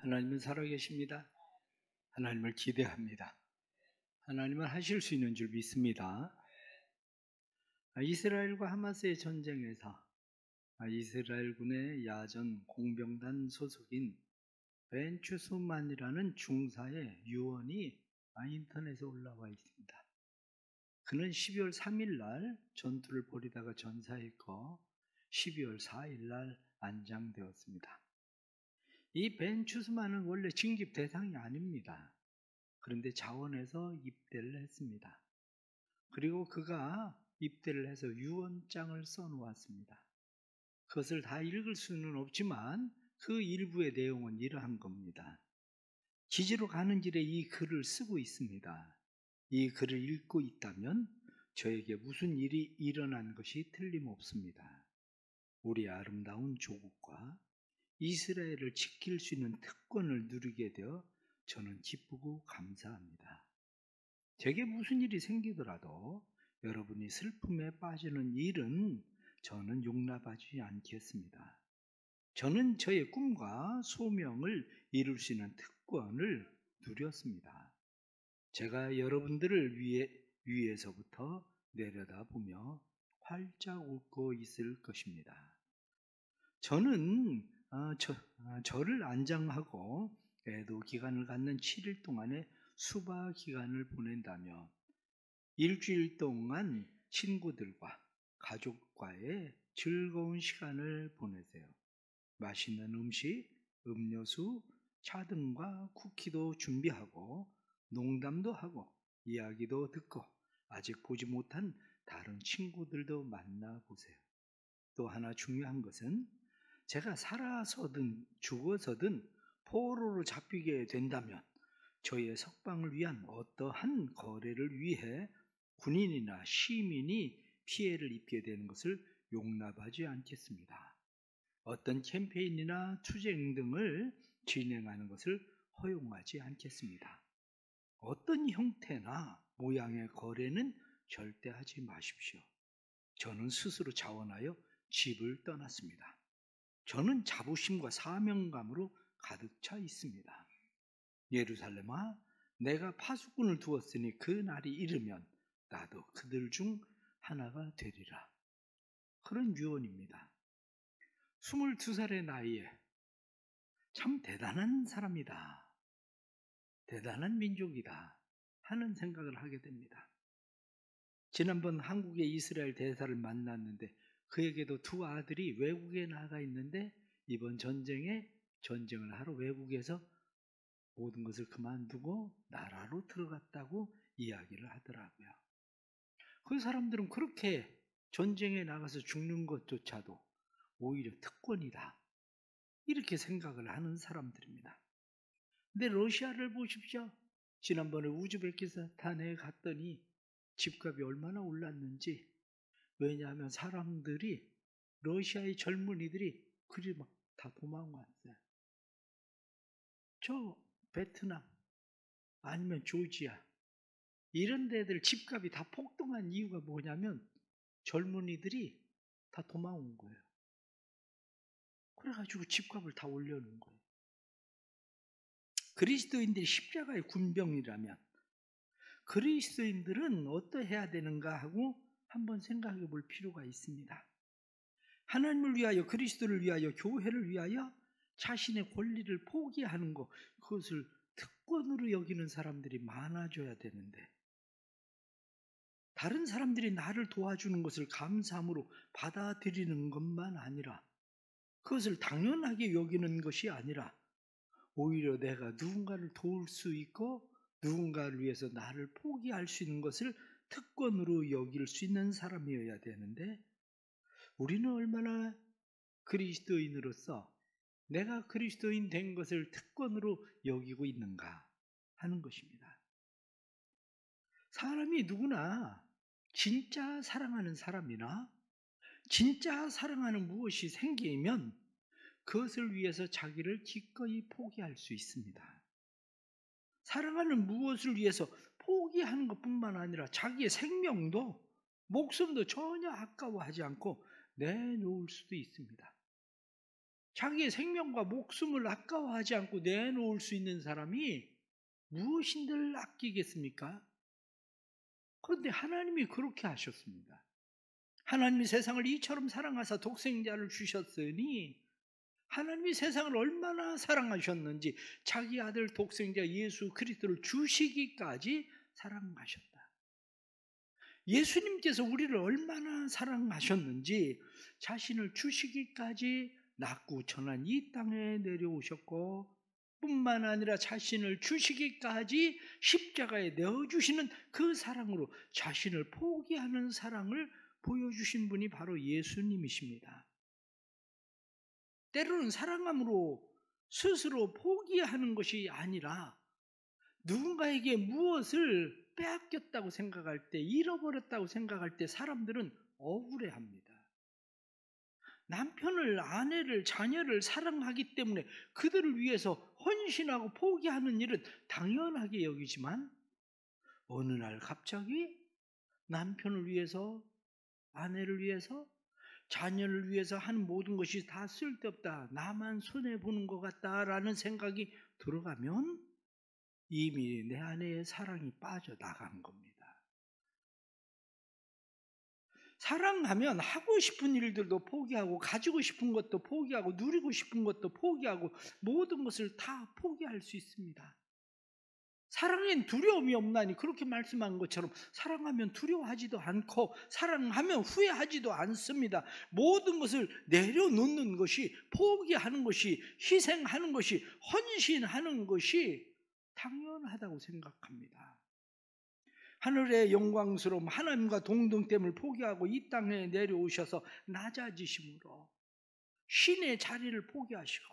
하나님은 살아계십니다. 하나님을 기대합니다. 하나님은 하실 수 있는 줄 믿습니다. 이스라엘과 하마스의 전쟁에서 이스라엘군의 야전 공병단 소속인 벤 추스만이라는 중사의 유언이 인터넷에 올라와 있습니다. 그는 12월 3일 날 전투를 벌이다가 전사했고 12월 4일 날 안장되었습니다. 이 벤 추스만은 원래 징집 대상이 아닙니다. 그런데 자원에서 입대를 했습니다. 그리고 그가 입대를 해서 유언장을 써놓았습니다. 그것을 다 읽을 수는 없지만 그 일부의 내용은 이러한 겁니다. 기지로 가는 길에 이 글을 쓰고 있습니다. 이 글을 읽고 있다면 저에게 무슨 일이 일어난 것이 틀림없습니다. 우리 아름다운 조국과 이스라엘을 지킬 수 있는 특권을 누리게 되어 저는 기쁘고 감사합니다. 제게 무슨 일이 생기더라도 여러분이 슬픔에 빠지는 일은 저는 용납하지 않겠습니다. 저는 저의 꿈과 소명을 이룰 수 있는 특권을 누렸습니다. 제가 여러분들을 위에서부터 내려다보며 활짝 웃고 있을 것입니다. 저는 저를 안장하고 애도 기간을 갖는 7일 동안의 수바 기간을 보낸다면 일주일 동안 친구들과 가족과의 즐거운 시간을 보내세요. 맛있는 음식, 음료수, 차 등과 쿠키도 준비하고 농담도 하고 이야기도 듣고 아직 보지 못한 다른 친구들도 만나보세요. 또 하나 중요한 것은 제가 살아서든 죽어서든 포로로 잡히게 된다면 저의 석방을 위한 어떠한 거래를 위해 군인이나 시민이 피해를 입게 되는 것을 용납하지 않겠습니다. 어떤 캠페인이나 투쟁 등을 진행하는 것을 허용하지 않겠습니다. 어떤 형태나 모양의 거래는 절대 하지 마십시오. 저는 스스로 자원하여 집을 떠났습니다. 저는 자부심과 사명감으로 가득 차 있습니다. 예루살렘아, 내가 파수꾼을 두었으니 그 날이 이르면 나도 그들 중 하나가 되리라. 그런 유언입니다. 22살의 나이에 참 대단한 사람이다. 대단한 민족이다 하는 생각을 하게 됩니다. 지난번 한국의 이스라엘 대사를 만났는데 그에게도 두 아들이 외국에 나가 있는데 이번 전쟁을 하러 외국에서 모든 것을 그만두고 나라로 들어갔다고 이야기를 하더라고요. 그 사람들은 그렇게 전쟁에 나가서 죽는 것조차도 오히려 특권이다 이렇게 생각을 하는 사람들입니다. 근데 러시아를 보십시오. 지난번에 우즈베키스탄에 갔더니 집값이 얼마나 올랐는지. 왜냐하면 사람들이 러시아의 젊은이들이 그리 막 다 도망왔어요. 저 베트남 아니면 조지아 이런 데들 집값이 다 폭등한 이유가 뭐냐면 젊은이들이 다 도망온 거예요. 그래가지고 집값을 다 올려놓은 거예요. 그리스도인들이 십자가의 군병이라면 그리스도인들은 어떠해야 되는가 하고 한번 생각해 볼 필요가 있습니다. 하나님을 위하여, 그리스도를 위하여, 교회를 위하여 자신의 권리를 포기하는 것, 그것을 특권으로 여기는 사람들이 많아져야 되는데 다른 사람들이 나를 도와주는 것을 감사함으로 받아들이는 것만 아니라 그것을 당연하게 여기는 것이 아니라 오히려 내가 누군가를 도울 수 있고 누군가를 위해서 나를 포기할 수 있는 것을 특권으로 여길 수 있는 사람이어야 되는데 우리는 얼마나 그리스도인으로서 내가 그리스도인 된 것을 특권으로 여기고 있는가 하는 것입니다. 사람이 누구나 진짜 사랑하는 사람이나 진짜 사랑하는 무엇이 생기면 그것을 위해서 자기를 기꺼이 포기할 수 있습니다. 사랑하는 무엇을 위해서 포기하는 것뿐만 아니라 자기의 생명도 목숨도 전혀 아까워하지 않고 내놓을 수도 있습니다. 자기의 생명과 목숨을 아까워하지 않고 내놓을 수 있는 사람이 무엇인들 아끼겠습니까? 그런데 하나님이 그렇게 하셨습니다. 하나님이 세상을 이처럼 사랑하사 독생자를 주셨으니 하나님이 세상을 얼마나 사랑하셨는지 자기 아들 독생자 예수 그리스도를 주시기까지 사랑하셨다. 예수님께서 우리를 얼마나 사랑하셨는지 자신을 주시기까지 낳고 천한 이 땅에 내려오셨고 뿐만 아니라 자신을 주시기까지 십자가에 내어주시는 그 사랑으로 자신을 포기하는 사랑을 보여주신 분이 바로 예수님이십니다. 때로는 사랑함으로 스스로 포기하는 것이 아니라 누군가에게 무엇을 빼앗겼다고 생각할 때, 잃어버렸다고 생각할 때 사람들은 억울해합니다. 남편을, 아내를, 자녀를 사랑하기 때문에 그들을 위해서 헌신하고 포기하는 일은 당연하게 여기지만 어느 날 갑자기 남편을 위해서, 아내를 위해서, 자녀를 위해서 하는 모든 것이 다 쓸데없다, 나만 손해보는 것 같다라는 생각이 들어가면 이미 내 안에 사랑이 빠져나간 겁니다. 사랑하면 하고 싶은 일들도 포기하고 가지고 싶은 것도 포기하고 누리고 싶은 것도 포기하고 모든 것을 다 포기할 수 있습니다. 사랑엔 두려움이 없나니 그렇게 말씀한 것처럼 사랑하면 두려워하지도 않고 사랑하면 후회하지도 않습니다. 모든 것을 내려놓는 것이, 포기하는 것이, 희생하는 것이, 헌신하는 것이 당연하다고 생각합니다. 하늘의 영광스러움, 하나님과 동등됨을 포기하고 이 땅에 내려오셔서 낮아지심으로 신의 자리를 포기하시고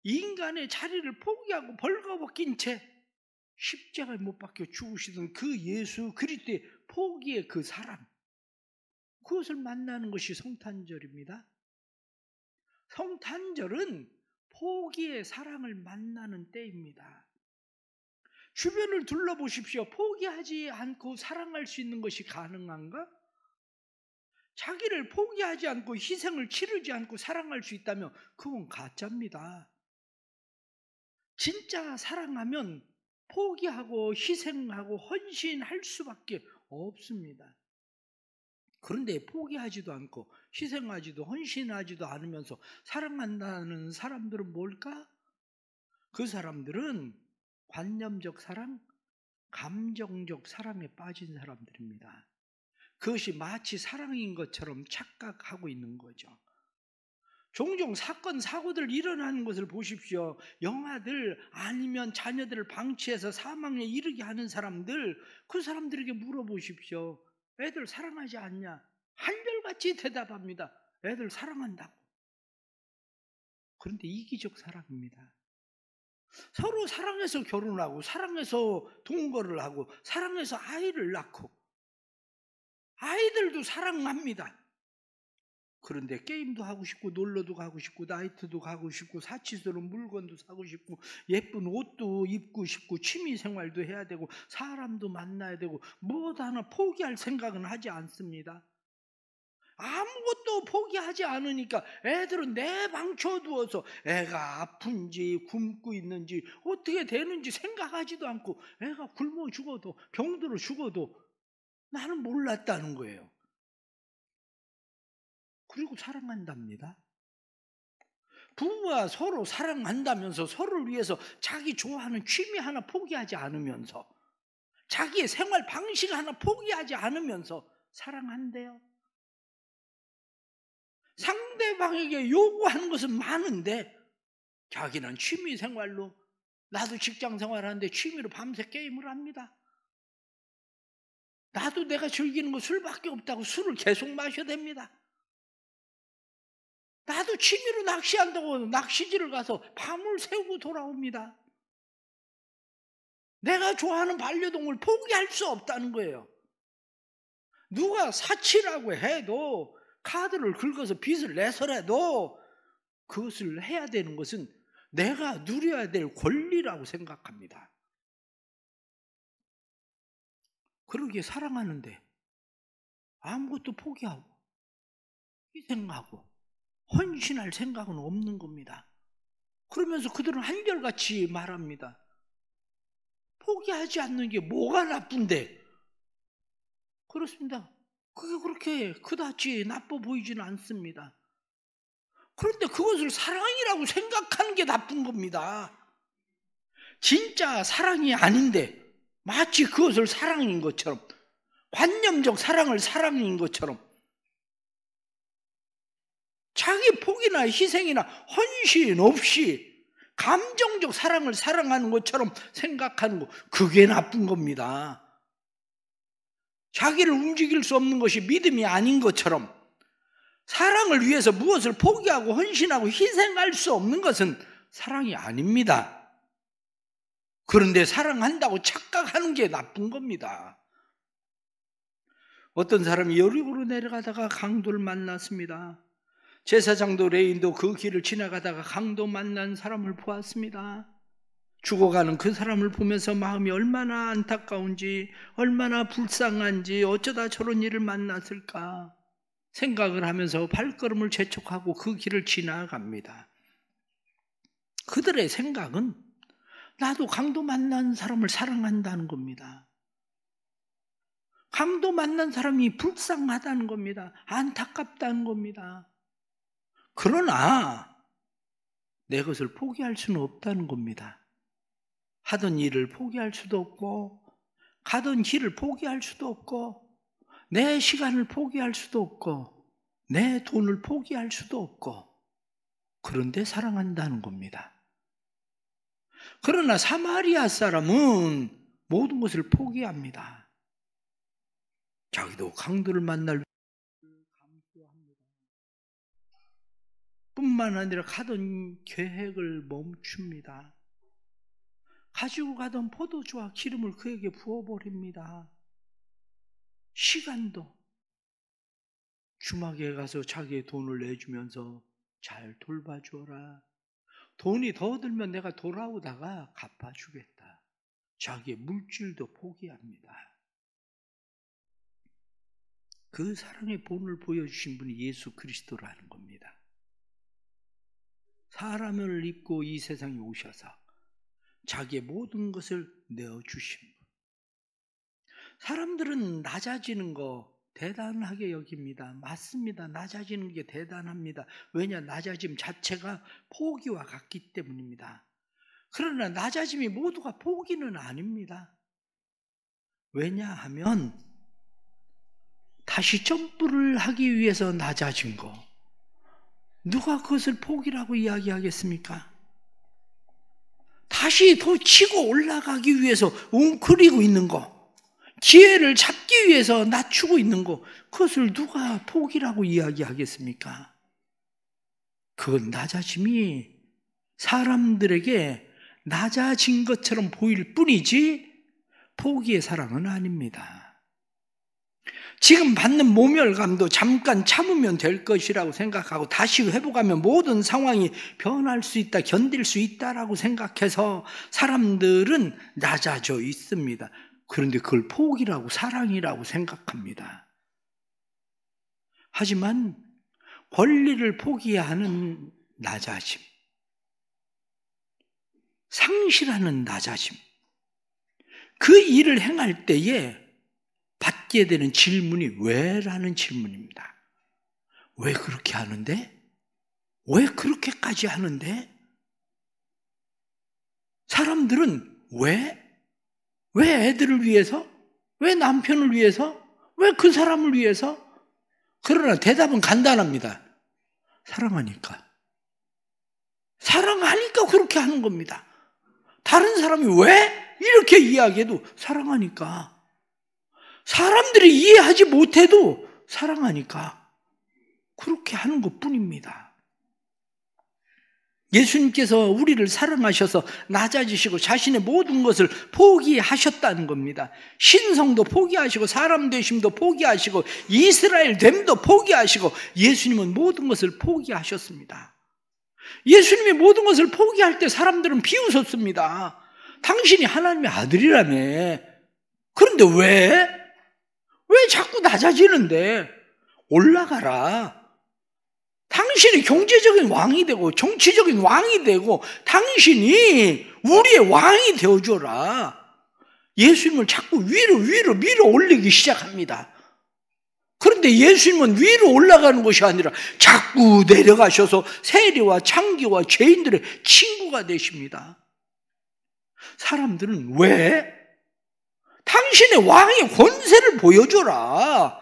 인간의 자리를 포기하고 벌거벗긴 채 십자가에 못 박혀 죽으시던 그 예수 그리스도의 포기의 그 사랑, 그것을 만나는 것이 성탄절입니다. 성탄절은 포기의 사랑을 만나는 때입니다. 주변을 둘러보십시오. 포기하지 않고 사랑할 수 있는 것이 가능한가? 자기를 포기하지 않고 희생을 치르지 않고 사랑할 수 있다면 그건 가짜입니다. 진짜 사랑하면 포기하고 희생하고 헌신할 수밖에 없습니다. 그런데 포기하지도 않고 희생하지도 헌신하지도 않으면서 사랑한다는 사람들은 뭘까? 그 사람들은 관념적 사랑, 감정적 사랑에 빠진 사람들입니다. 그것이 마치 사랑인 것처럼 착각하고 있는 거죠. 종종 사건, 사고들 일어나는 것을 보십시오. 영아들 아니면 자녀들을 방치해서 사망에 이르게 하는 사람들, 그 사람들에게 물어보십시오. 애들 사랑하지 않냐? 한결같이 대답합니다. 애들 사랑한다고. 그런데 이기적 사랑입니다. 서로 사랑해서 결혼하고 사랑해서 동거를 하고 사랑해서 아이를 낳고 아이들도 사랑합니다. 그런데 게임도 하고 싶고 놀러도 가고 싶고 나이트도 가고 싶고 사치스러운 물건도 사고 싶고 예쁜 옷도 입고 싶고 취미생활도 해야 되고 사람도 만나야 되고 무엇 하나 포기할 생각은 하지 않습니다. 아무것도 포기하지 않으니까 애들은 내방쳐 두어서 애가 아픈지 굶고 있는지 어떻게 되는지 생각하지도 않고 애가 굶어 죽어도 병들어 죽어도 나는 몰랐다는 거예요. 그리고 사랑한답니다. 부부가 서로 사랑한다면서 서로를 위해서 자기 좋아하는 취미 하나 포기하지 않으면서 자기의 생활 방식 하나 포기하지 않으면서 사랑한대요. 상대방에게 요구하는 것은 많은데 자기는 취미 생활로, 나도 직장 생활하는데 취미로 밤새 게임을 합니다. 나도 내가 즐기는 거 술밖에 없다고 술을 계속 마셔야 됩니다. 나도 취미로 낚시한다고 낚시질을 가서 밤을 새우고 돌아옵니다. 내가 좋아하는 반려동물 포기할 수 없다는 거예요. 누가 사치라고 해도 카드를 긁어서 빚을 내서라도 그것을 해야 되는 것은 내가 누려야 될 권리라고 생각합니다. 그러기에 사랑하는데 아무것도 포기하고 희생하고 헌신할 생각은 없는 겁니다. 그러면서 그들은 한결같이 말합니다. 포기하지 않는 게 뭐가 나쁜데? 그렇습니다. 그게 그렇게 그다지 나빠 보이지는 않습니다. 그런데 그것을 사랑이라고 생각하는 게 나쁜 겁니다. 진짜 사랑이 아닌데 마치 그것을 사랑인 것처럼, 관념적 사랑을 사랑인 것처럼, 자기 포기나 희생이나 헌신 없이 감정적 사랑을 사랑하는 것처럼 생각하는 거, 그게 나쁜 겁니다. 자기를 움직일 수 없는 것이 믿음이 아닌 것처럼, 사랑을 위해서 무엇을 포기하고 헌신하고 희생할 수 없는 것은 사랑이 아닙니다. 그런데 사랑한다고 착각하는 게 나쁜 겁니다. 어떤 사람이 여리고로 내려가다가 강도를 만났습니다. 제사장도 레인도 그 길을 지나가다가 강도 만난 사람을 보았습니다. 죽어가는 그 사람을 보면서 마음이 얼마나 안타까운지, 얼마나 불쌍한지, 어쩌다 저런 일을 만났을까 생각을 하면서 발걸음을 재촉하고 그 길을 지나갑니다. 그들의 생각은 나도 강도 만난 사람을 사랑한다는 겁니다. 강도 만난 사람이 불쌍하다는 겁니다. 안타깝다는 겁니다. 그러나 내 것을 포기할 수는 없다는 겁니다. 하던 일을 포기할 수도 없고, 가던 길을 포기할 수도 없고, 내 시간을 포기할 수도 없고, 내 돈을 포기할 수도 없고, 그런데 사랑한다는 겁니다. 그러나 사마리아 사람은 모든 것을 포기합니다. 자기도 강도를 만날 감수합니다. 뿐만 아니라 가던 계획을 멈춥니다. 가지고 가던 포도주와 기름을 그에게 부어버립니다. 시간도 주막에 가서 자기의 돈을 내주면서 잘 돌봐주어라. 돈이 더 들면 내가 돌아오다가 갚아주겠다. 자기의 물질도 포기합니다. 그 사랑의 본을 보여주신 분이 예수 그리스도라는 겁니다. 사람을 입고 이 세상에 오셔서 자기의 모든 것을 내어주신 분. 사람들은 낮아지는 거 대단하게 여깁니다. 맞습니다. 낮아지는 게 대단합니다. 왜냐? 낮아짐 자체가 포기와 같기 때문입니다. 그러나 낮아짐이 모두가 포기는 아닙니다. 왜냐하면 다시 점프를 하기 위해서 낮아진 거, 누가 그것을 포기라고 이야기하겠습니까? 다시 더 치고 올라가기 위해서 웅크리고 있는 거, 기회를 잡기 위해서 낮추고 있는 거, 그것을 누가 포기라고 이야기하겠습니까? 그건 낮아짐이 사람들에게 낮아진 것처럼 보일 뿐이지 포기의 사랑은 아닙니다. 지금 받는 모멸감도 잠깐 참으면 될 것이라고 생각하고 다시 회복하면 모든 상황이 변할 수 있다, 견딜 수 있다라고 생각해서 사람들은 낮아져 있습니다. 그런데 그걸 포기라고, 사랑이라고 생각합니다. 하지만 권리를 포기하는 낮아짐, 상실하는 낮아짐, 그 일을 행할 때에 받게 되는 질문이 왜? 라는 질문입니다. 왜 그렇게 하는데? 왜 그렇게까지 하는데? 사람들은 왜? 왜 애들을 위해서? 왜 남편을 위해서? 왜 그 사람을 위해서? 그러나 대답은 간단합니다. 사랑하니까. 사랑하니까 그렇게 하는 겁니다. 다른 사람이 왜? 이렇게 이야기해도 사랑하니까. 사람들이 이해하지 못해도 사랑하니까 그렇게 하는 것뿐입니다. 예수님께서 우리를 사랑하셔서 낮아지시고 자신의 모든 것을 포기하셨다는 겁니다. 신성도 포기하시고 사람 되심도 포기하시고 이스라엘 됨도 포기하시고 예수님은 모든 것을 포기하셨습니다. 예수님이 모든 것을 포기할 때 사람들은 비웃었습니다. 당신이 하나님의 아들이라며. 그런데 왜 자꾸 낮아지는데? 올라가라. 당신이 경제적인 왕이 되고 정치적인 왕이 되고 당신이 우리의 왕이 되어줘라. 예수님을 자꾸 위로 올리기 시작합니다. 그런데 예수님은 위로 올라가는 것이 아니라 자꾸 내려가셔서 세리와 창기와 죄인들의 친구가 되십니다. 사람들은 왜? 당신의 왕의 권세를 보여줘라.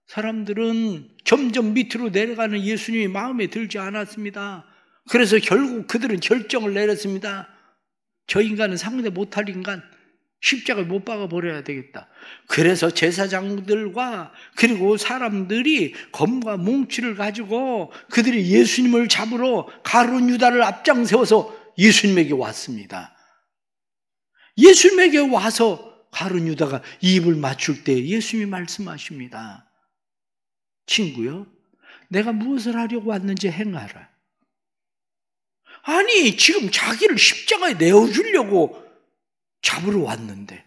사람들은 점점 밑으로 내려가는 예수님이 마음에 들지 않았습니다. 그래서 결국 그들은 결정을 내렸습니다. 저 인간은 상대 못할 인간, 십자가를 못 박아버려야 되겠다. 그래서 제사장들과 그리고 사람들이 검과 몽치를 가지고 그들이 예수님을 잡으러 가룟 유다를 앞장 세워서 예수님에게 왔습니다. 예수님에게 와서 가룟 유다가 입을 맞출 때 예수님이 말씀하십니다. 친구요, 내가 무엇을 하려고 왔는지 행하라. 아니, 지금 자기를 십자가에 내어주려고 잡으러 왔는데,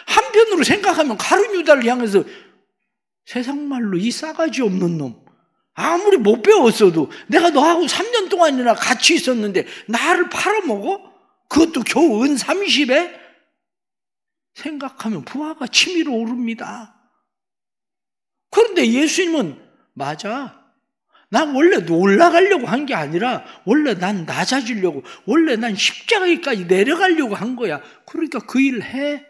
한편으로 생각하면 가룟 유다를 향해서 세상 말로 이 싸가지 없는 놈, 아무리 못 배웠어도 내가 너하고 3년 동안이나 같이 있었는데 나를 팔아먹어? 그것도 겨우 은 30에? 생각하면 부하가 치밀어 오릅니다. 그런데 예수님은 맞아, 난 원래 올라가려고 한 게 아니라 원래 난 낮아지려고, 원래 난 십자가에까지 내려가려고 한 거야. 그러니까 그 일을 해.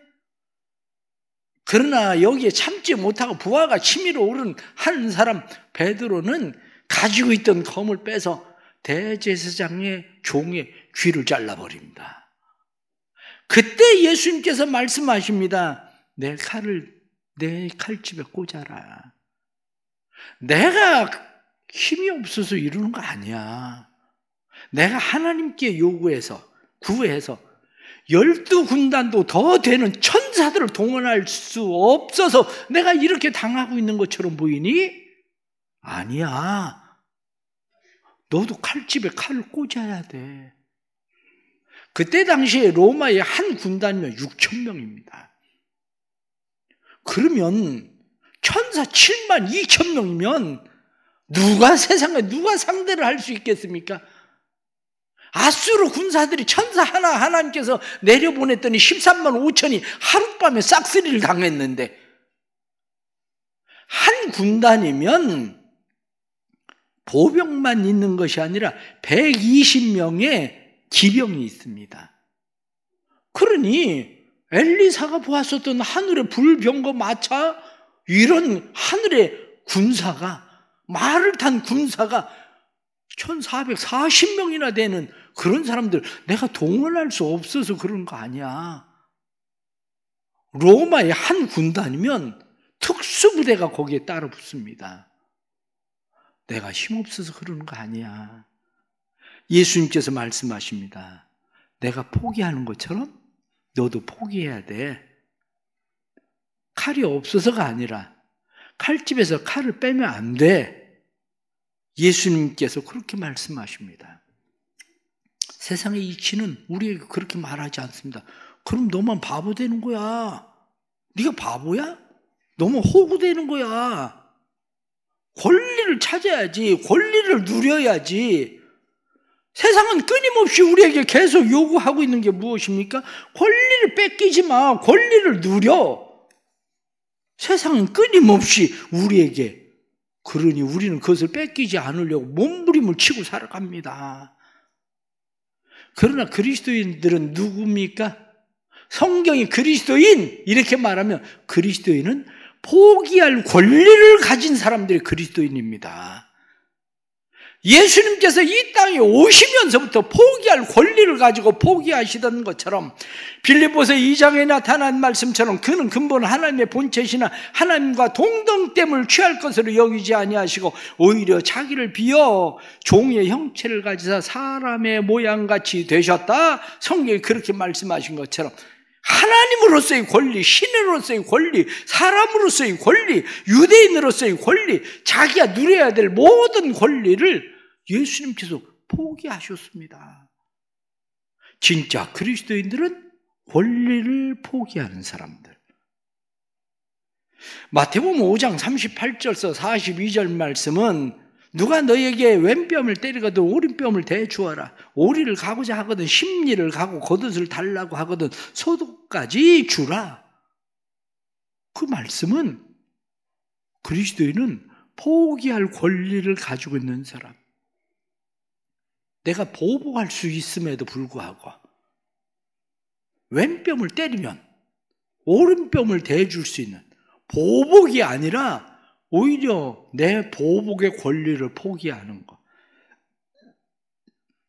그러나 여기에 참지 못하고 부하가 치밀어 오른 한 사람 베드로는 가지고 있던 검을 빼서 대제사장의 종의 귀를 잘라버립니다. 그때 예수님께서 말씀하십니다. 내 칼을 내 칼집에 꽂아라. 내가 힘이 없어서 이러는 거 아니야. 내가 하나님께 요구해서 구해서 12군단도 더 되는 천사들을 동원할 수 없어서 내가 이렇게 당하고 있는 것처럼 보이니? 아니야. 너도 칼집에 칼을 꽂아야 돼. 그때 당시에 로마의 한 군단이면 6,000명입니다. 그러면 천사 72,000명이면 세상에 누가 상대를 할 수 있겠습니까? 아수르 군사들이 천사 하나님께서 내려보냈더니 13만 5천이 하룻밤에 싹쓸이를 당했는데, 한 군단이면 보병만 있는 것이 아니라 120명의 기병이 있습니다. 그러니 엘리사가 보았었던 하늘의 불병거 마차, 이런 하늘의 군사가, 말을 탄 군사가 1440명이나 되는 그런 사람들 내가 동원할 수 없어서 그런 거 아니야. 로마의 한 군단이면 특수부대가 거기에 따라 붙습니다. 내가 힘없어서 그러는 거 아니야. 예수님께서 말씀하십니다. 내가 포기하는 것처럼 너도 포기해야 돼. 칼이 없어서가 아니라 칼집에서 칼을 빼면 안 돼. 예수님께서 그렇게 말씀하십니다. 세상의 이치는 우리에게 그렇게 말하지 않습니다. 그럼 너만 바보 되는 거야. 네가 바보야? 너만 호구 되는 거야. 권리를 찾아야지. 권리를 누려야지. 세상은 끊임없이 우리에게 계속 요구하고 있는 게 무엇입니까? 권리를 뺏기지 마. 권리를 누려. 세상은 끊임없이 우리에게, 그러니 우리는 그것을 뺏기지 않으려고 몸부림을 치고 살아갑니다. 그러나 그리스도인들은 누굽니까? 성경이 그리스도인 이렇게 말하면 그리스도인은 포기할 권리를 가진 사람들이 그리스도인입니다. 예수님께서 이 땅에 오시면서부터 포기할 권리를 가지고 포기하시던 것처럼, 빌립보서 2장에 나타난 말씀처럼 그는 근본 하나님의 본체시나 하나님과 동등됨을 취할 것으로 여기지 아니하시고 오히려 자기를 비어 종의 형체를 가지사 사람의 모양같이 되셨다. 성경이 그렇게 말씀하신 것처럼 하나님으로서의 권리, 신으로서의 권리, 사람으로서의 권리, 유대인으로서의 권리, 자기가 누려야 될 모든 권리를 예수님께서 포기하셨습니다. 진짜 그리스도인들은 권리를 포기하는 사람들. 마태복음 5장 38절서 42절 말씀은 누가 너에게 왼뺨을 때리거든 오른뺨을 대주어라. 오리를 가고자 하거든 십리를 가고 겉옷을 달라고 하거든 소독까지 주라. 그 말씀은 그리스도인은 포기할 권리를 가지고 있는 사람, 내가 보복할 수 있음에도 불구하고 왼뺨을 때리면 오른뺨을 대줄 수 있는, 보복이 아니라 오히려 내 보복의 권리를 포기하는 것.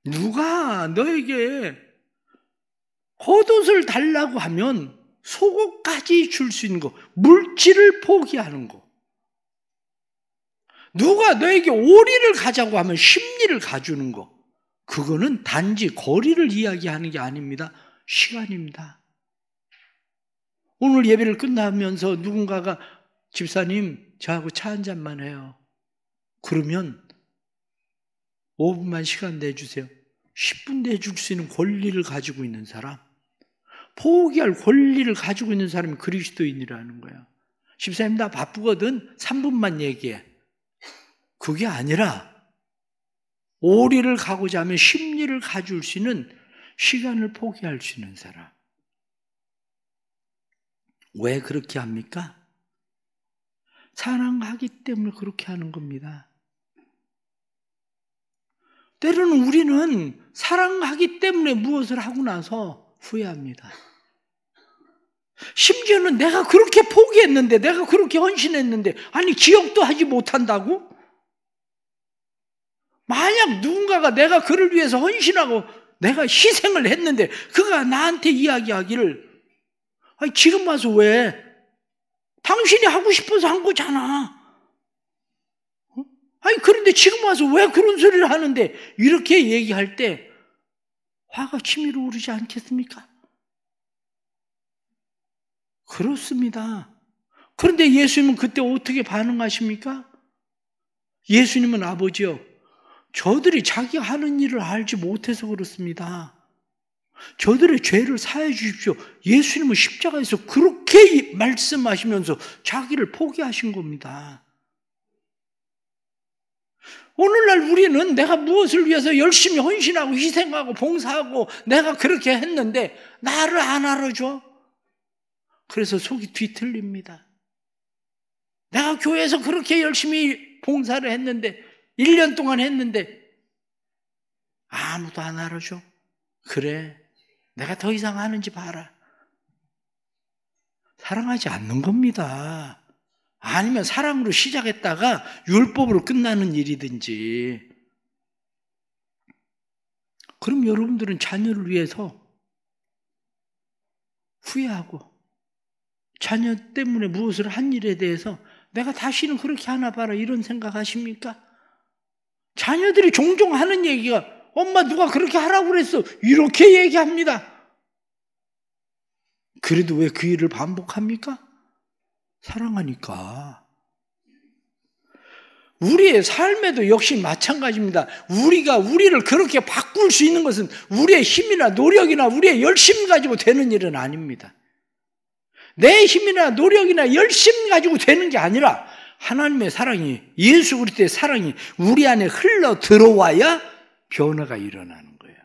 누가 너에게 겉옷을 달라고 하면 속옷까지 줄 수 있는 것, 물질을 포기하는 것. 누가 너에게 오리를 가자고 하면 십리를 가주는 것. 그거는 단지 거리를 이야기하는 게 아닙니다. 시간입니다. 오늘 예배를 끝나면서 누군가가 집사님 저하고 차 한 잔만 해요. 그러면 5분만 시간 내주세요. 10분 내줄 수 있는 권리를 가지고 있는 사람, 포기할 권리를 가지고 있는 사람이 그리스도인이라는 거야. 집사님 나 바쁘거든 3분만 얘기해. 그게 아니라 오리를 가고자 하면 십리를 가줄 수 있는 시간을 포기할 수 있는 사람. 왜 그렇게 합니까? 사랑하기 때문에 그렇게 하는 겁니다. 때로는 우리는 사랑하기 때문에 무엇을 하고 나서 후회합니다. 심지어는 내가 그렇게 포기했는데, 내가 그렇게 헌신했는데, 아니 기억도 하지 못한다고? 만약 누군가가 내가 그를 위해서 헌신하고 내가 희생을 했는데 그가 나한테 이야기하기를, 아니 지금 와서 왜? 당신이 하고 싶어서 한 거잖아. 아니 그런데 지금 와서 왜 그런 소리를 하는데? 이렇게 얘기할 때 화가 치밀어 오르지 않겠습니까? 그렇습니다. 그런데 예수님은 그때 어떻게 반응하십니까? 예수님은 아버지요, 저들이 자기가 하는 일을 알지 못해서 그렇습니다. 저들의 죄를 사해 주십시오. 예수님은 십자가에서 그렇게 말씀하시면서 자기를 포기하신 겁니다. 오늘날 우리는 내가 무엇을 위해서 열심히 헌신하고 희생하고 봉사하고 내가 그렇게 했는데 나를 안 알아줘. 그래서 속이 뒤틀립니다. 내가 교회에서 그렇게 열심히 봉사를 했는데 1년 동안 했는데 아무도 안 알아줘. 그래, 내가 더 이상 하는지 봐라. 사랑하지 않는 겁니다. 아니면 사랑으로 시작했다가 율법으로 끝나는 일이든지. 그럼 여러분들은 자녀를 위해서 후회하고 자녀 때문에 무엇을 한 일에 대해서 내가 다시는 그렇게 하나 봐라 이런 생각하십니까? 자녀들이 종종 하는 얘기가 엄마 누가 그렇게 하라고 그랬어 이렇게 얘기합니다. 그래도 왜 그 일을 반복합니까? 사랑하니까. 우리의 삶에도 역시 마찬가지입니다. 우리가 우리를 그렇게 바꿀 수 있는 것은 우리의 힘이나 노력이나 우리의 열심 가지고 되는 일은 아닙니다. 내 힘이나 노력이나 열심 가지고 되는 게 아니라 하나님의 사랑이, 예수 그리스도의 사랑이 우리 안에 흘러 들어와야 변화가 일어나는 거예요.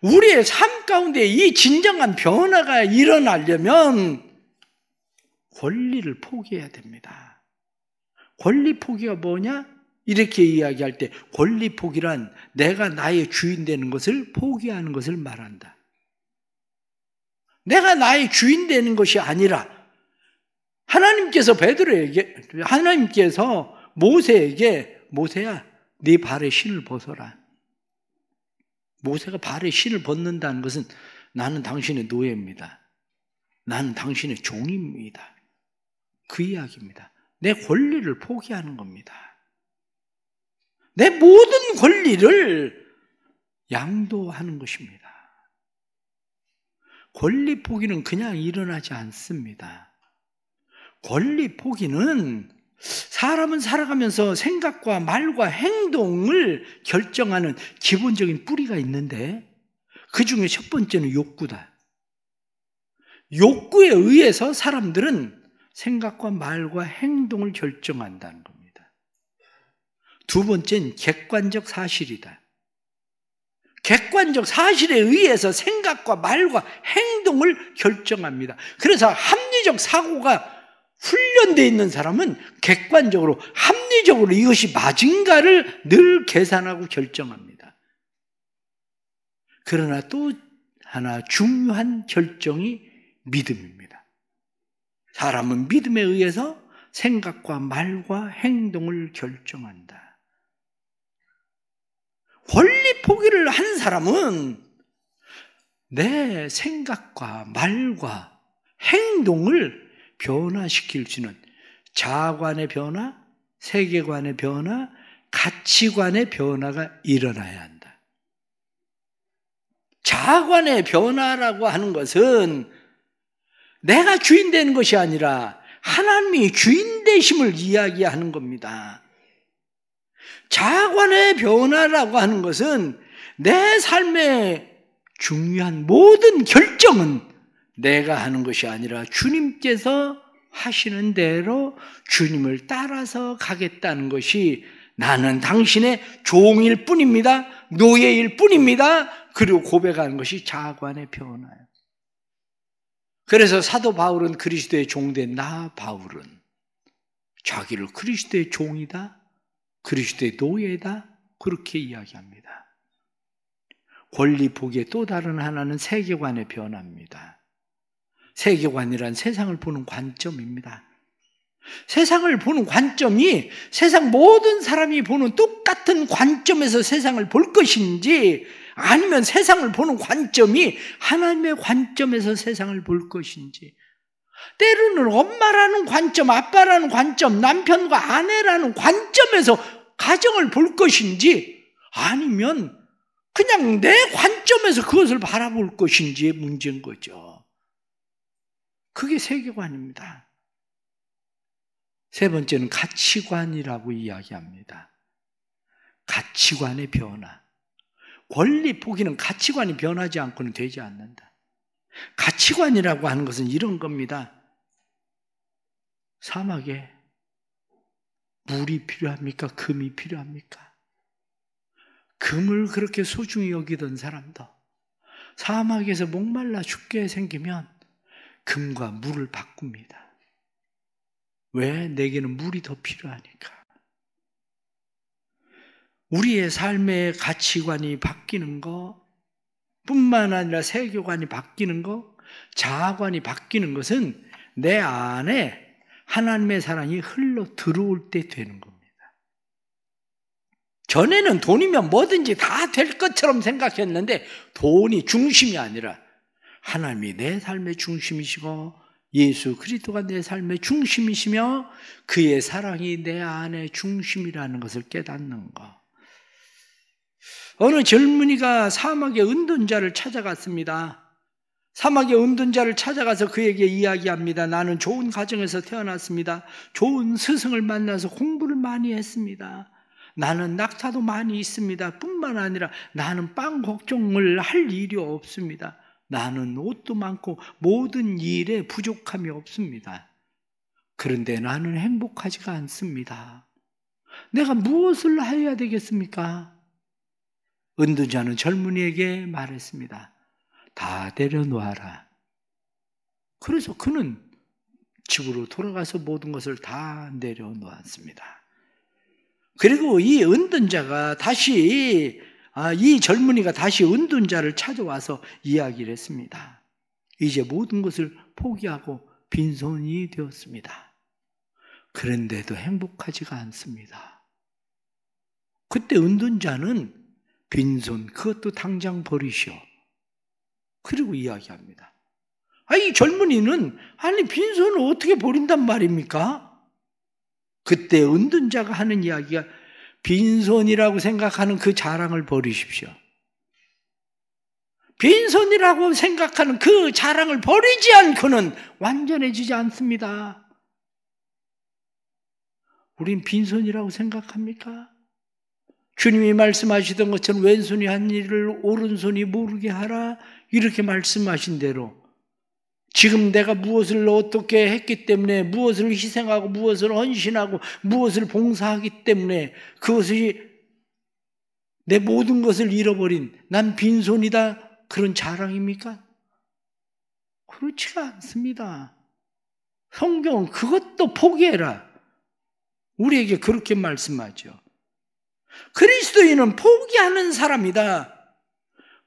우리의 삶 가운데 이 진정한 변화가 일어나려면 권리를 포기해야 됩니다. 권리 포기가 뭐냐? 이렇게 이야기할 때 권리 포기란 내가 나의 주인 되는 것을 포기하는 것을 말한다. 내가 나의 주인 되는 것이 아니라 하나님께서 모세에게 모세야 네 발에 신을 벗어라. 모세가 발에 신을 벗는다는 것은 나는 당신의 노예입니다. 나는 당신의 종입니다. 그 이야기입니다. 내 권리를 포기하는 겁니다. 내 모든 권리를 양도하는 것입니다. 권리 포기는 그냥 일어나지 않습니다. 권리 포기는 사람은 살아가면서 생각과 말과 행동을 결정하는 기본적인 뿌리가 있는데 그 중에 첫 번째는 욕구다. 욕구에 의해서 사람들은 생각과 말과 행동을 결정한다는 겁니다. 두 번째는 객관적 사실이다. 객관적 사실에 의해서 생각과 말과 행동을 결정합니다. 그래서 합리적 사고가 훈련되어 있는 사람은 객관적으로, 합리적으로 이것이 맞은가를 늘 계산하고 결정합니다. 그러나 또 하나 중요한 결정이 믿음입니다. 사람은 믿음에 의해서 생각과 말과 행동을 결정한다. 권리 포기를 한 사람은 내 생각과 말과 행동을 변화시킬 수 있는 자아관의 변화, 세계관의 변화, 가치관의 변화가 일어나야 한다. 자아관의 변화라고 하는 것은 내가 주인 되는 것이 아니라 하나님이 주인 되심을 이야기하는 겁니다. 자아관의 변화라고 하는 것은 내 삶의 중요한 모든 결정은 내가 하는 것이 아니라 주님께서 하시는 대로 주님을 따라서 가겠다는 것이 나는 당신의 종일 뿐입니다. 노예일 뿐입니다. 그리고 고백하는 것이 자아관의 변화예요. 그래서 사도 바울은 그리스도의 종된 나 바울은 자기를 그리스도의 종이다, 그리스도의 노예다, 그렇게 이야기합니다. 권리 포기의 또 다른 하나는 세계관의 변화입니다. 세계관이란 세상을 보는 관점입니다. 세상을 보는 관점이 세상 모든 사람이 보는 똑같은 관점에서 세상을 볼 것인지, 아니면 세상을 보는 관점이 하나님의 관점에서 세상을 볼 것인지, 때로는 엄마라는 관점, 아빠라는 관점, 남편과 아내라는 관점에서 가정을 볼 것인지, 아니면 그냥 내 관점에서 그것을 바라볼 것인지의 문제인 거죠. 그게 세계관입니다. 세 번째는 가치관이라고 이야기합니다. 가치관의 변화. 권리 포기는 가치관이 변하지 않고는 되지 않는다. 가치관이라고 하는 것은 이런 겁니다. 사막에 물이 필요합니까? 금이 필요합니까? 금을 그렇게 소중히 여기던 사람도 사막에서 목말라 죽게 생기면 금과 물을 바꿉니다. 왜? 내게는 물이 더 필요하니까. 우리의 삶의 가치관이 바뀌는 것 뿐만 아니라 세계관이 바뀌는 것, 자아관이 바뀌는 것은 내 안에 하나님의 사랑이 흘러 들어올 때 되는 겁니다. 전에는 돈이면 뭐든지 다 될 것처럼 생각했는데 돈이 중심이 아니라 하나님이 내 삶의 중심이시고 예수 그리스도가 내 삶의 중심이시며 그의 사랑이 내 안의 중심이라는 것을 깨닫는 것. 어느 젊은이가 사막의 은둔자를 찾아갔습니다. 사막의 은둔자를 찾아가서 그에게 이야기합니다. 나는 좋은 가정에서 태어났습니다. 좋은 스승을 만나서 공부를 많이 했습니다. 나는 낙타도 많이 있습니다. 뿐만 아니라 나는 빵 걱정을 할 일이 없습니다. 나는 옷도 많고 모든 일에 부족함이 없습니다. 그런데 나는 행복하지가 않습니다. 내가 무엇을 해야 되겠습니까? 은둔자는 젊은이에게 말했습니다. 다 내려놓아라. 그래서 그는 집으로 돌아가서 모든 것을 다 내려놓았습니다. 그리고 이 은둔자가 다시, 이 젊은이가 다시 은둔자를 찾아와서 이야기를 했습니다. 이제 모든 것을 포기하고 빈손이 되었습니다. 그런데도 행복하지가 않습니다. 그때 은둔자는 빈손, 그것도 당장 버리시오. 그리고 이야기합니다. 이 젊은이는 빈손을 어떻게 버린단 말입니까? 그때 은둔자가 하는 이야기가 빈손이라고 생각하는 그 자랑을 버리십시오. 빈손이라고 생각하는 그 자랑을 버리지 않고는 완전해지지 않습니다. 우린 빈손이라고 생각합니까? 주님이 말씀하시던 것처럼 왼손이 한 일을 오른손이 모르게 하라, 이렇게 말씀하신 대로 지금 내가 무엇을 어떻게 했기 때문에, 무엇을 희생하고 무엇을 헌신하고 무엇을 봉사하기 때문에 그것이 내 모든 것을 잃어버린 난 빈손이다, 그런 자랑입니까? 그렇지가 않습니다. 성경은 그것도 포기해라, 우리에게 그렇게 말씀하죠. 그리스도인은 포기하는 사람이다.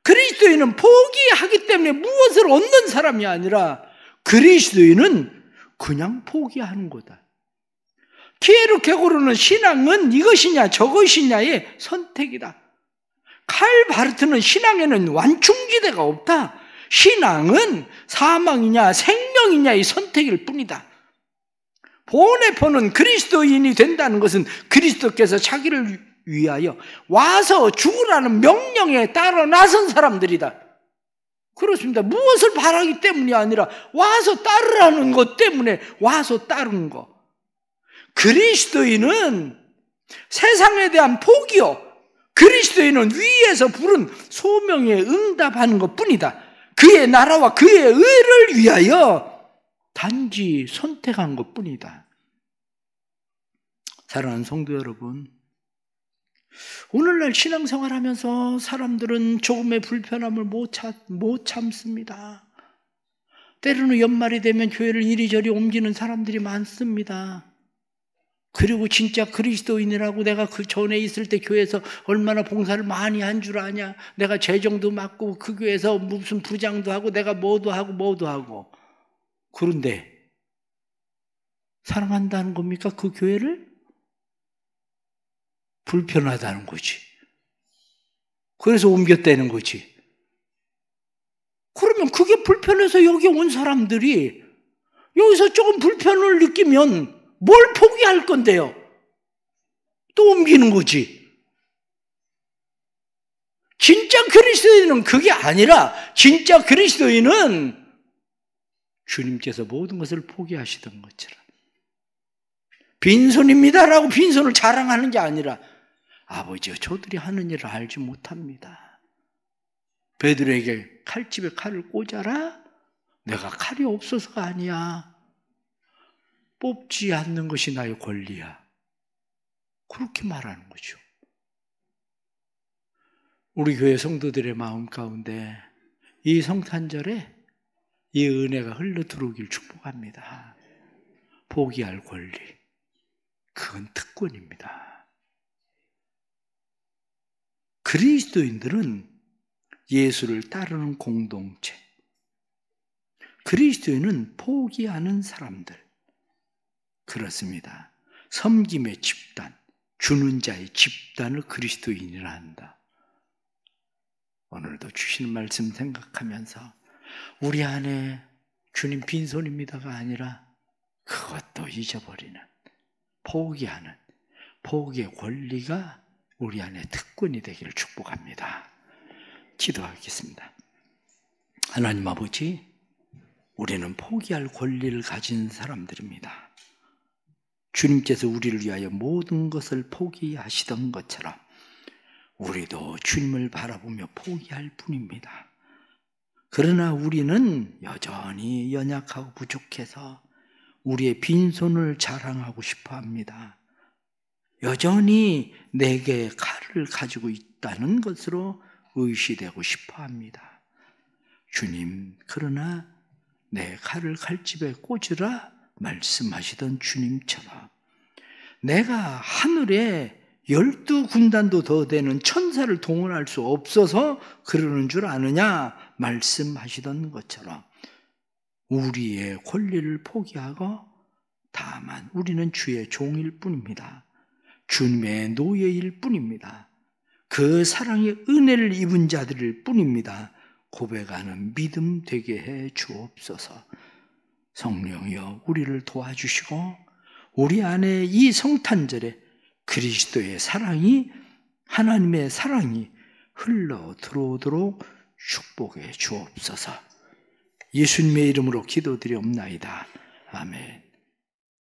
그리스도인은 포기하기 때문에 무엇을 얻는 사람이 아니라 그리스도인은 그냥 포기하는 거다. 기회롭게 고르는 신앙은 이것이냐 저것이냐의 선택이다. 칼 바르트는 신앙에는 완충지대가 없다. 신앙은 사망이냐 생명이냐의 선택일 뿐이다. 보네포는 그리스도인이 된다는 것은 그리스도께서 자기를 위하여 와서 죽으라는 명령에 따라 나선 사람들이다. 그렇습니다. 무엇을 바라기 때문이 아니라 와서 따르라는 것 때문에 와서 따른 거. 그리스도인은 세상에 대한 포기요, 그리스도인은 위에서 부른 소명에 응답하는 것 뿐이다. 그의 나라와 그의 의를 위하여 단지 선택한 것 뿐이다. 사랑하는 성도 여러분, 오늘날 신앙생활 하면서 사람들은 조금의 불편함을 못 참습니다. 때로는 연말이 되면 교회를 이리저리 옮기는 사람들이 많습니다. 그리고 진짜 그리스도인이라고 내가 그 전에 있을 때 교회에서 얼마나 봉사를 많이 한 줄 아냐, 내가 재정도 맡고 그 교회에서 무슨 부장도 하고 내가 뭐도 하고. 그런데 사랑한다는 겁니까? 그 교회를? 불편하다는 거지. 그래서 옮겼다는 거지. 그러면 그게 불편해서 여기 온 사람들이 여기서 조금 불편을 느끼면 뭘 포기할 건데요? 또 옮기는 거지. 진짜 그리스도인은 그게 아니라, 진짜 그리스도인은 주님께서 모든 것을 포기하시던 것처럼 빈손입니다라고 빈손을 자랑하는 게 아니라, 아버지여 저들이 하는 일을 알지 못합니다. 베드로에게 칼집에 칼을 꽂아라? 내가 칼이 없어서가 아니야. 뽑지 않는 것이 나의 권리야. 그렇게 말하는 거죠. 우리 교회 성도들의 마음 가운데 이 성탄절에 이 은혜가 흘러 들어오길 축복합니다. 포기할 권리, 그건 특권입니다. 그리스도인들은 예수를 따르는 공동체, 그리스도인은 포기하는 사람들, 그렇습니다. 섬김의 집단, 주는 자의 집단을 그리스도인이라 한다. 오늘도 주시는 말씀 생각하면서 우리 안에 주님 빈손입니다가 아니라 그것도 잊어버리는, 포기하는, 포기의 권리가 우리 안에 특권이 되기를 축복합니다. 기도하겠습니다. 하나님 아버지, 우리는 포기할 권리를 가진 사람들입니다. 주님께서 우리를 위하여 모든 것을 포기하시던 것처럼 우리도 주님을 바라보며 포기할 뿐입니다. 그러나 우리는 여전히 연약하고 부족해서 우리의 빈손을 자랑하고 싶어 합니다. 여전히 내게 칼을 가지고 있다는 것으로 의시되고 싶어 합니다. 주님, 그러나 내 칼을 칼집에 꽂으라 말씀하시던 주님처럼 내가 하늘에 12군단도 더 되는 천사를 동원할 수 없어서 그러는 줄 아느냐 말씀하시던 것처럼 우리의 권리를 포기하고 다만 우리는 주의 종일 뿐입니다. 주님의 노예일 뿐입니다. 그 사랑의 은혜를 입은 자들일 뿐입니다. 고백하는 믿음 되게 해 주옵소서. 성령이여 우리를 도와주시고 우리 안에 이 성탄절에 그리스도의 사랑이, 하나님의 사랑이 흘러 들어오도록 축복해 주옵소서. 예수님의 이름으로 기도드리옵나이다. 아멘.